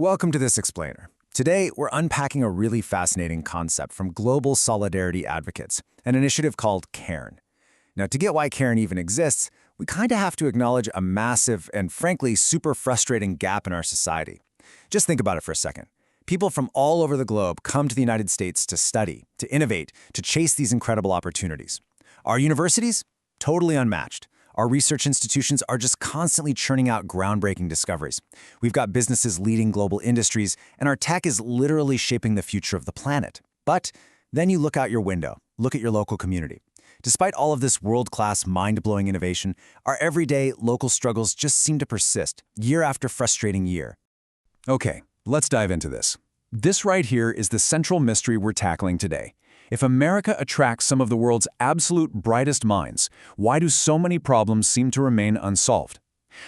Welcome to This Explainer. Today, we're unpacking a really fascinating concept from Global Solidarity Advocates, an initiative called CAREN. Now, to get why CAREN even exists, we kind of have to acknowledge a massive and frankly super frustrating gap in our society. Just think about it for a second. People from all over the globe come to the United States to study, to innovate, to chase these incredible opportunities. Our universities? Totally unmatched. Our research institutions are just constantly churning out groundbreaking discoveries. We've got businesses leading global industries, and our tech is literally shaping the future of the planet. But then you look out your window, look at your local community. Despite all of this world-class, mind-blowing innovation, our everyday local struggles just seem to persist, year after frustrating year. Okay, let's dive into this. This right here is the central mystery we're tackling today. If America attracts some of the world's absolute brightest minds, why do so many problems seem to remain unsolved?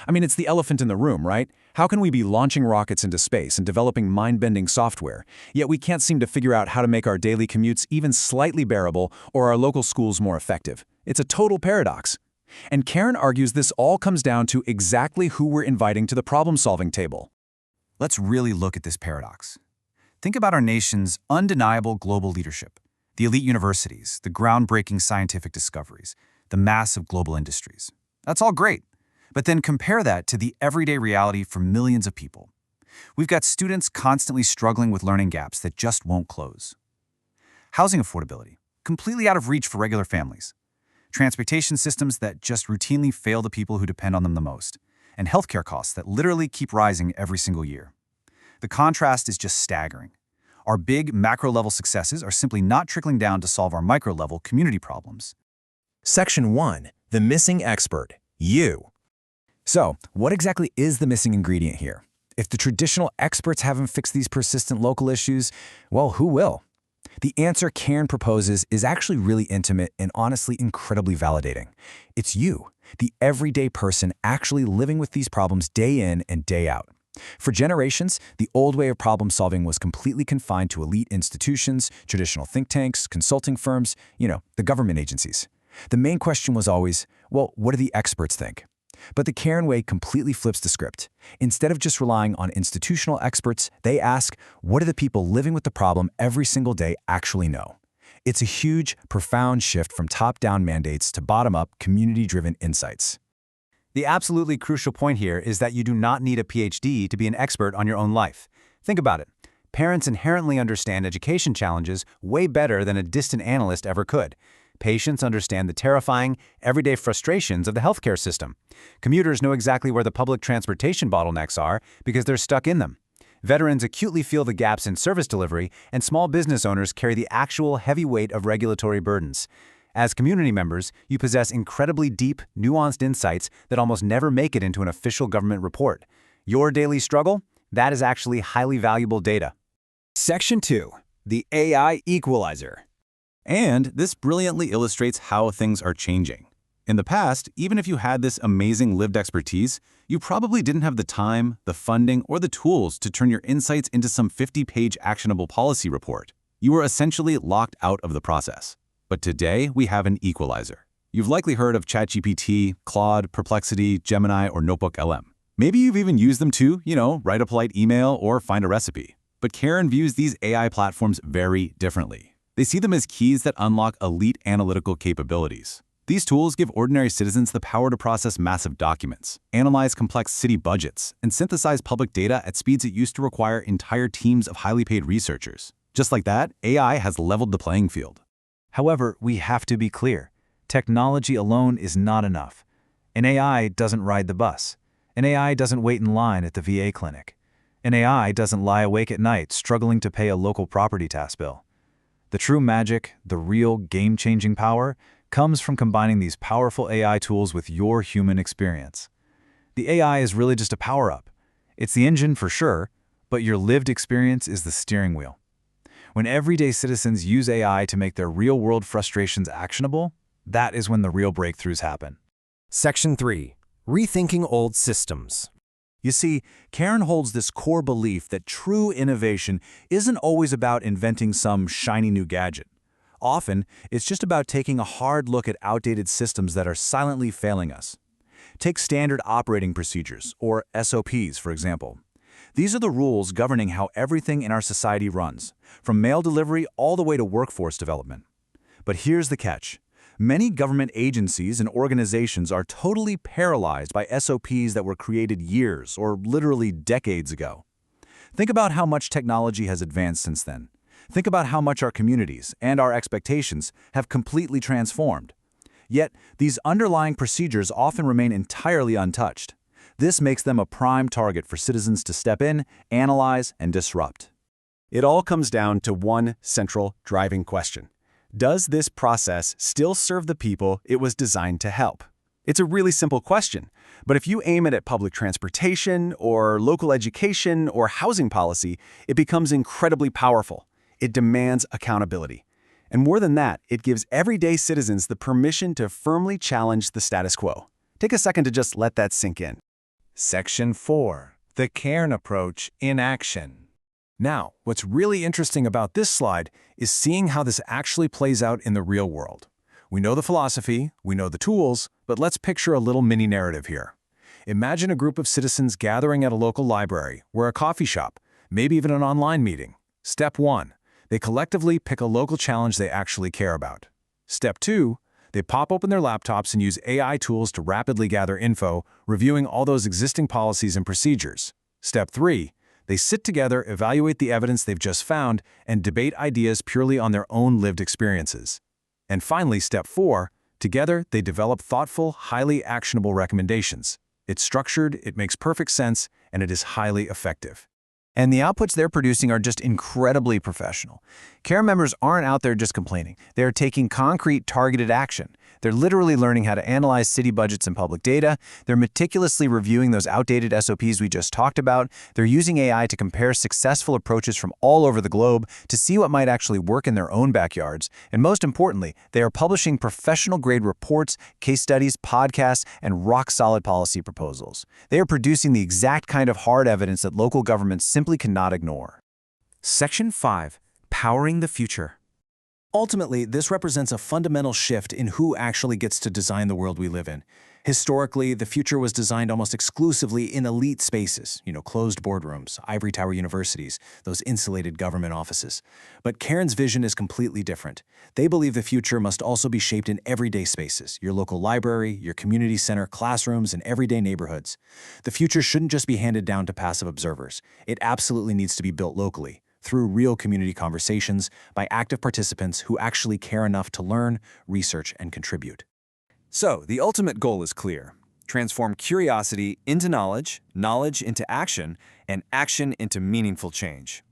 I mean, it's the elephant in the room, right? How can we be launching rockets into space and developing mind-bending software, yet we can't seem to figure out how to make our daily commutes even slightly bearable or our local schools more effective? It's a total paradox. And CAREN argues this all comes down to exactly who we're inviting to the problem-solving table. Let's really look at this paradox. Think about our nation's undeniable global leadership. The elite universities, the groundbreaking scientific discoveries, the massive global industries. That's all great. But then compare that to the everyday reality for millions of people. We've got students constantly struggling with learning gaps that just won't close. Housing affordability, completely out of reach for regular families. Transportation systems that just routinely fail the people who depend on them the most. And healthcare costs that literally keep rising every single year. The contrast is just staggering. Our big macro-level successes are simply not trickling down to solve our micro-level community problems. Section 1. The missing expert. You. So, what exactly is the missing ingredient here? If the traditional experts haven't fixed these persistent local issues, well, who will? The answer CAREN proposes is actually really intimate and honestly incredibly validating. It's you, the everyday person actually living with these problems day in and day out. For generations, the old way of problem-solving was completely confined to elite institutions, traditional think tanks, consulting firms, the government agencies. The main question was always, well, what do the experts think? But the CAREN way completely flips the script. Instead of just relying on institutional experts, they ask, what do the people living with the problem every single day actually know? It's a huge, profound shift from top-down mandates to bottom-up, community-driven insights. The absolutely crucial point here is that you do not need a PhD to be an expert on your own life. Think about it. Parents inherently understand education challenges way better than a distant analyst ever could. Patients understand the terrifying, everyday frustrations of the healthcare system. Commuters know exactly where the public transportation bottlenecks are because they're stuck in them. Veterans acutely feel the gaps in service delivery, and small business owners carry the actual heavy weight of regulatory burdens. As community members, you possess incredibly deep, nuanced insights that almost never make it into an official government report. Your daily struggle? That is actually highly valuable data. Section 2. The AI Equalizer. And this brilliantly illustrates how things are changing. In the past, even if you had this amazing lived expertise, you probably didn't have the time, the funding, or the tools to turn your insights into some 50-page actionable policy report. You were essentially locked out of the process. But today, we have an equalizer. You've likely heard of ChatGPT, Claude, Perplexity, Gemini, or NotebookLM. Maybe you've even used them to, write a polite email or find a recipe. But CAREN views these AI platforms very differently. They see them as keys that unlock elite analytical capabilities. These tools give ordinary citizens the power to process massive documents, analyze complex city budgets, and synthesize public data at speeds it used to require entire teams of highly paid researchers. Just like that, AI has leveled the playing field. However, we have to be clear. Technology alone is not enough. An AI doesn't ride the bus. An AI doesn't wait in line at the VA clinic. An AI doesn't lie awake at night struggling to pay a local property tax bill. The true magic, the real game-changing power, comes from combining these powerful AI tools with your human experience. The AI is really just a power-up. It's the engine for sure, but your lived experience is the steering wheel. When everyday citizens use AI to make their real-world frustrations actionable, that is when the real breakthroughs happen. Section 3. Rethinking Old Systems. You see, CAREN holds this core belief that true innovation isn't always about inventing some shiny new gadget. Often, it's just about taking a hard look at outdated systems that are silently failing us. Take standard operating procedures, or SOPs, for example. These are the rules governing how everything in our society runs, from mail delivery all the way to workforce development. But here's the catch. Many government agencies and organizations are totally paralyzed by SOPs that were created years or literally decades ago. Think about how much technology has advanced since then. Think about how much our communities and our expectations have completely transformed. Yet, these underlying procedures often remain entirely untouched. This makes them a prime target for citizens to step in, analyze, and disrupt. It all comes down to one central driving question. Does this process still serve the people it was designed to help? It's a really simple question, but if you aim it at public transportation or local education or housing policy, it becomes incredibly powerful. It demands accountability. And more than that, it gives everyday citizens the permission to firmly challenge the status quo. Take a second to just let that sink in. Section 4. The Cairn Approach in Action. Now, what's really interesting about this slide is seeing how this actually plays out in the real world. We know the philosophy, we know the tools, but let's picture a little mini-narrative here. Imagine a group of citizens gathering at a local library or a coffee shop, maybe even an online meeting. Step 1. They collectively pick a local challenge they actually care about. Step 2. They pop open their laptops and use AI tools to rapidly gather info, reviewing all those existing policies and procedures. Step 3. They sit together, evaluate the evidence they've just found, and debate ideas purely on their own lived experiences. And finally, Step 4. Together, they develop thoughtful, highly actionable recommendations. It's structured, it makes perfect sense, and it is highly effective. And the outputs they're producing are just incredibly professional. CARE members aren't out there just complaining. They're taking concrete, targeted action. They're literally learning how to analyze city budgets and public data. They're meticulously reviewing those outdated SOPs we just talked about. They're using AI to compare successful approaches from all over the globe to see what might actually work in their own backyards. And most importantly, they are publishing professional-grade reports, case studies, podcasts, and rock-solid policy proposals. They are producing the exact kind of hard evidence that local governments simply cannot ignore. Section 5. Powering the Future. Ultimately, this represents a fundamental shift in who actually gets to design the world we live in. Historically, the future was designed almost exclusively in elite spaces, closed boardrooms, ivory tower universities, those insulated government offices. But Cairn's vision is completely different. They believe the future must also be shaped in everyday spaces, your local library, your community center, classrooms, and everyday neighborhoods. The future shouldn't just be handed down to passive observers. It absolutely needs to be built locally, through real community conversations by active participants who actually care enough to learn, research, and contribute. So, the ultimate goal is clear. Transform curiosity into knowledge, knowledge into action, and action into meaningful change.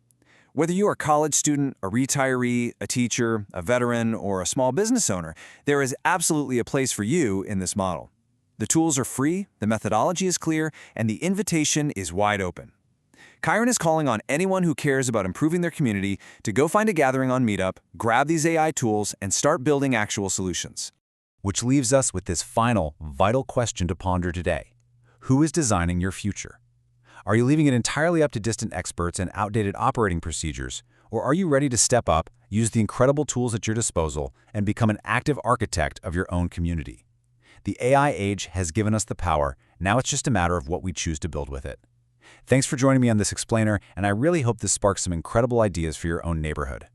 Whether you are a college student, a retiree, a teacher, a veteran, or a small business owner, there is absolutely a place for you in this model. The tools are free, the methodology is clear, and the invitation is wide open. Cairn is calling on anyone who cares about improving their community to go find a gathering on Meetup, grab these AI tools, and start building actual solutions. Which leaves us with this final, vital question to ponder today. Who is designing your future? Are you leaving it entirely up to distant experts and outdated operating procedures, or are you ready to step up, use the incredible tools at your disposal, and become an active architect of your own community? The AI age has given us the power, now it's just a matter of what we choose to build with it. Thanks for joining me on this explainer, and I really hope this sparks some incredible ideas for your own neighborhood.